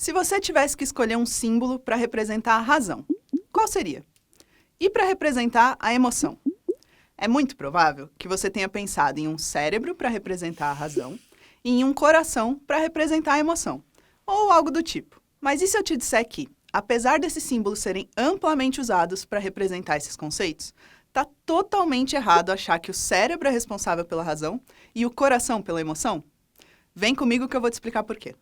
Se você tivesse que escolher um símbolo para representar a razão, qual seria? E para representar a emoção? É muito provável que você tenha pensado em um cérebro para representar a razão e em um coração para representar a emoção, ou algo do tipo. Mas e se eu te disser que, apesar desses símbolos serem amplamente usados para representar esses conceitos, está totalmente errado achar que o cérebro é responsável pela razão e o coração pela emoção? Vem comigo que eu vou te explicar por quê.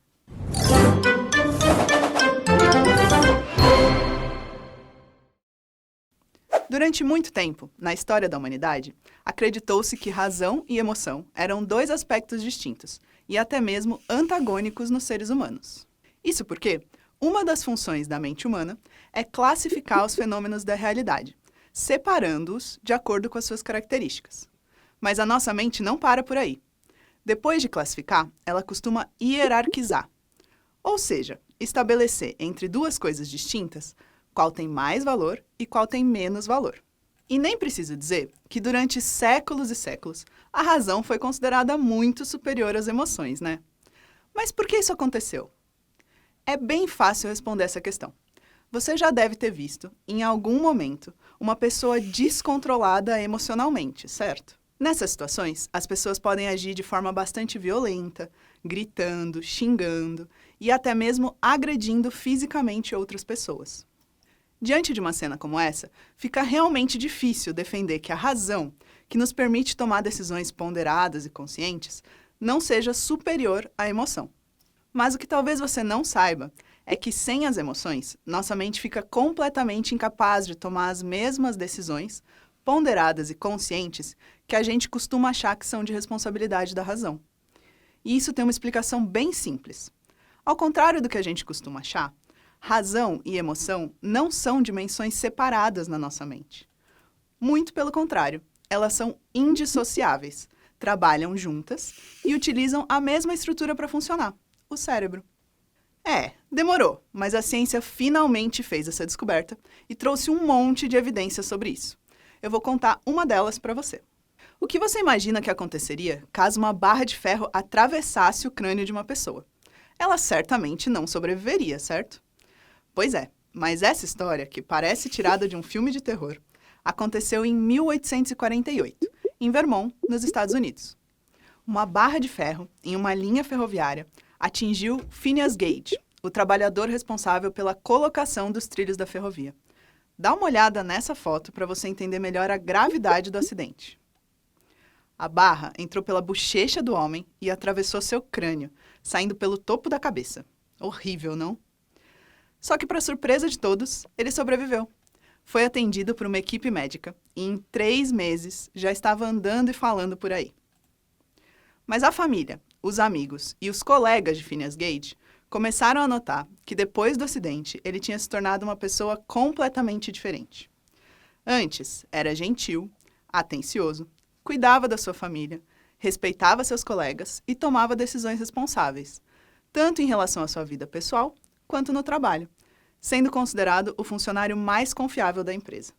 Durante muito tempo, na história da humanidade, acreditou-se que razão e emoção eram dois aspectos distintos e até mesmo antagônicos nos seres humanos. Isso porque uma das funções da mente humana é classificar os fenômenos da realidade, separando-os de acordo com as suas características. Mas a nossa mente não para por aí. Depois de classificar, ela costuma hierarquizar, ou seja, estabelecer entre duas coisas distintas qual tem mais valor e qual tem menos valor. E nem preciso dizer que durante séculos e séculos a razão foi considerada muito superior às emoções, né? Mas por que isso aconteceu? É bem fácil responder essa questão. Você já deve ter visto, em algum momento, uma pessoa descontrolada emocionalmente, certo? Nessas situações, as pessoas podem agir de forma bastante violenta, gritando, xingando e até mesmo agredindo fisicamente outras pessoas. Diante de uma cena como essa, fica realmente difícil defender que a razão, que nos permite tomar decisões ponderadas e conscientes, não seja superior à emoção. Mas o que talvez você não saiba é que sem as emoções, nossa mente fica completamente incapaz de tomar as mesmas decisões, ponderadas e conscientes, que a gente costuma achar que são de responsabilidade da razão. E isso tem uma explicação bem simples. Ao contrário do que a gente costuma achar, razão e emoção não são dimensões separadas na nossa mente. Muito pelo contrário, elas são indissociáveis, trabalham juntas e utilizam a mesma estrutura para funcionar, o cérebro. Demorou, mas a ciência finalmente fez essa descoberta e trouxe um monte de evidências sobre isso. Eu vou contar uma delas para você. O que você imagina que aconteceria caso uma barra de ferro atravessasse o crânio de uma pessoa? Ela certamente não sobreviveria, certo? Pois é, mas essa história, que parece tirada de um filme de terror, aconteceu em 1848, em Vermont, nos Estados Unidos. Uma barra de ferro, em uma linha ferroviária, atingiu Phineas Gage, o trabalhador responsável pela colocação dos trilhos da ferrovia. Dá uma olhada nessa foto para você entender melhor a gravidade do acidente. A barra entrou pela bochecha do homem e atravessou seu crânio, saindo pelo topo da cabeça. Horrível, não? Só que, para surpresa de todos, ele sobreviveu. Foi atendido por uma equipe médica e, em 3 meses, já estava andando e falando por aí. Mas a família, os amigos e os colegas de Phineas Gage começaram a notar que, depois do acidente, ele tinha se tornado uma pessoa completamente diferente. Antes, era gentil, atencioso, cuidava da sua família, respeitava seus colegas e tomava decisões responsáveis, tanto em relação à sua vida pessoal quanto no trabalho, sendo considerado o funcionário mais confiável da empresa.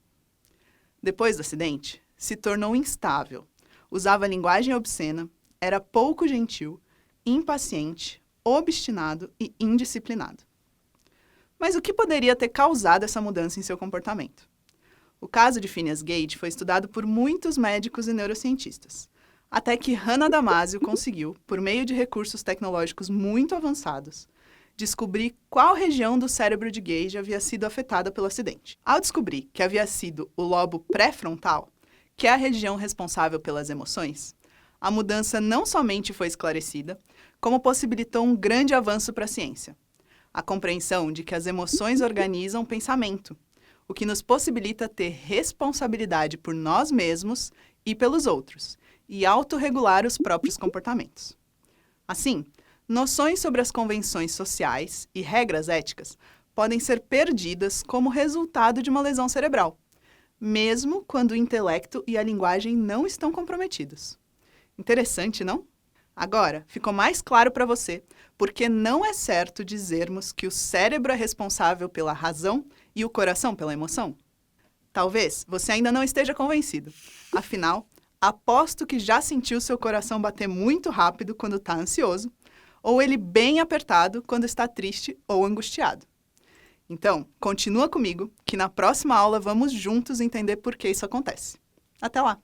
Depois do acidente, se tornou instável, usava linguagem obscena, era pouco gentil, impaciente, obstinado e indisciplinado. Mas o que poderia ter causado essa mudança em seu comportamento? O caso de Phineas Gage foi estudado por muitos médicos e neurocientistas, até que Hannah Damasio conseguiu, por meio de recursos tecnológicos muito avançados, descobrir qual região do cérebro de Gage havia sido afetada pelo acidente. Ao descobrir que havia sido o lobo pré-frontal, que é a região responsável pelas emoções, a mudança não somente foi esclarecida, como possibilitou um grande avanço para a ciência. A compreensão de que as emoções organizam o pensamento, o que nos possibilita ter responsabilidade por nós mesmos e pelos outros, e autorregular os próprios comportamentos. Assim, noções sobre as convenções sociais e regras éticas podem ser perdidas como resultado de uma lesão cerebral, mesmo quando o intelecto e a linguagem não estão comprometidos. Interessante, não? Agora, ficou mais claro para você porque não é certo dizermos que o cérebro é responsável pela razão e o coração pela emoção? Talvez você ainda não esteja convencido. Afinal, aposto que já sentiu seu coração bater muito rápido quando está ansioso, ou ele bem apertado quando está triste ou angustiado. Então, continua comigo, que na próxima aula vamos juntos entender por que isso acontece. Até lá!